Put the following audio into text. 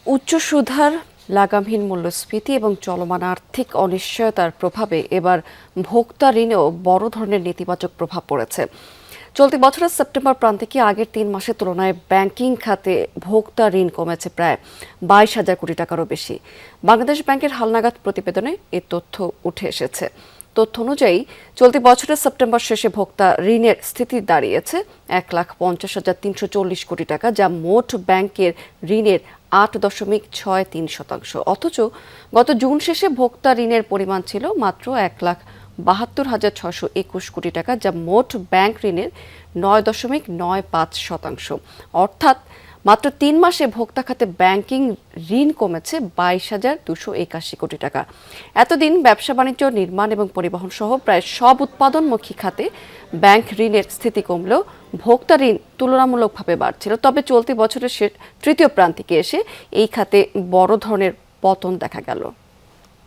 উচ্চ সুদহার, লাগামহীন মূল্যস্ফীতি এবং চলমান আর্থিক অনিশ্চয়তার প্রভাবে এবার ভোক্তা ঋণেও বড় ধরনের নেতিবাচক প্রভাব পড়েছে। চলতি বছরের সেপ্টেম্বর প্রান্তিকে আগের ৩ মাসের তুলনায় ব্যাংকিং খাতে ভোক্তা ঋণ কমেছে প্রায় ২২,০০০ কোটি টাকারও বেশি। বাংলাদেশ ব্যাংকের হালনাগাদ প্রতিবেদনে এ তথ্য উঠে এসেছে। তথ্য অনুযায়ী চলতি বছরের সেপ্টেম্বর শেষে ভোক্তা ঋণের স্থিতি দাঁড়িয়েছে ১,৫০,৩৪০ কোটি টাকা, যা মোট ব্যাংকের ঋণের ৮.৬৩%। অথচ গত জুন শেষে ভোক্তা ঋণের পরিমাণ ছিল মাত্র ১,৭২,৬২১ কোটি টাকা, যা মোট ব্যাংক ঋণের ৯.৯৫%। অর্থাৎ মাত্র ৩ মাসে ভোক্তা খাতে ব্যাংকিং ঋণ কমেছে ২২,২৮১ কোটি টাকা। এতদিন ব্যবসা বাণিজ্য, নির্মাণ এবং পরিবহন সহ প্রায় সব উৎপাদনমুখী খাতে ব্যাংক ঋণের স্থিতি কমলেও ভোক্তা ঋণ তুলনামূলকভাবে বাড়ছিল। তবে চলতি বছরের তৃতীয় প্রান্তিকে এসে এই খাতে বড় ধরনের পতন দেখা গেল।